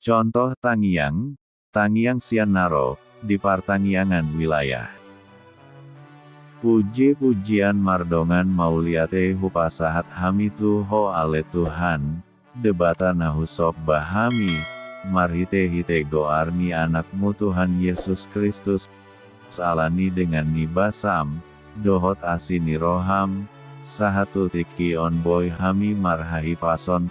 Contoh Tangiang, Tangiang Sian Naro, di Partangiangan wilayah. Puji-pujian mardongan mauliate hupasahat hamitu ho ale Tuhan, debata nahusop bahami, marhite hite goarni anakmu Tuhan Yesus Kristus, salani dengan nibasam, dohot asini roham, sahatu tiki on boy hami marhahi pason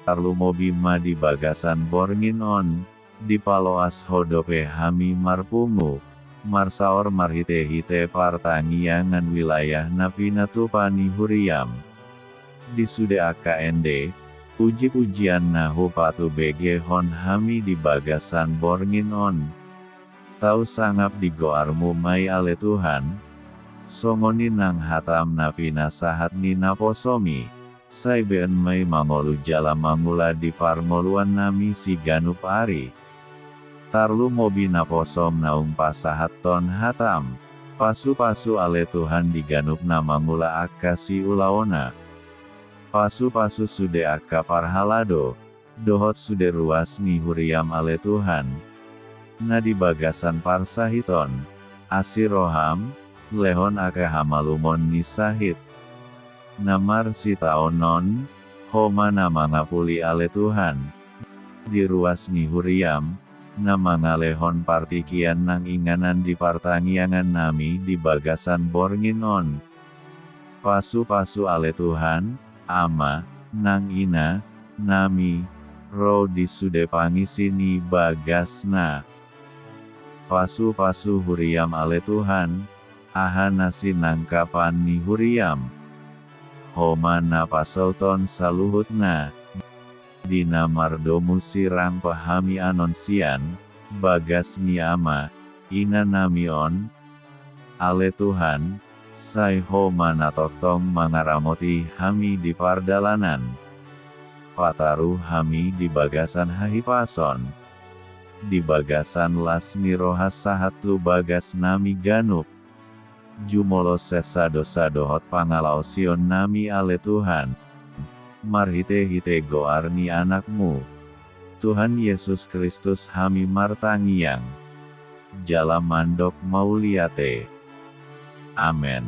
tarlumobi ma di bagasan borngin on, di paloas hodope hami marpungu, marsaor marhite hite partangiangan wilayah napinatu pani huriam. Di sude AKND, puji-pujian nahu patu bege hon hami di bagasan borngin on. Tau sangap di goarmu mai ale Tuhan, songoni nang hatam napina sahat ni naposomi, saibeen mai mangolu jala mangula di parmoluan nami si ganup ari. Tarlu mobi naposom naung pasahat ton hatam, pasu-pasu ale Tuhan di ganup na mangula akasi ulaona. Pasu-pasu sude akka parhalado, dohot sude ruas mi huriam ale Tuhan. Na di bagasan parsahiton, asiroham, lehon aka hamalumon ni sahit. Namar si taonon, homa na mangapuli ale Tuhan. Di ruas ni huriam, na mangalehon partikian nang inganan di partangiangan nami di bagasan borngin on. Pasu-pasu ale Tuhan, ama, nang ina, nami, ro di sude pangisi ni bagasna. Pasu-pasu huriam ale Tuhan, aha nasi nangkapan ni huriam. Homa na pasauton saluhutna. Dina mardomu sirang pahami anonsian, bagas mi ama, ina namion. Ale Tuhan, sai homa na toktong mangaramoti hami di pardalanan. Pataru hami di bagasan hahipason. Di bagasan lasmi rohas sahatu bagas nami ganup. Jumolo sesado dohot pangalausion nami ale Tuhan. Marhite hite goarni anakmu, Tuhan Yesus Kristus hami martangiang. Jala mandok mauliate. Amen.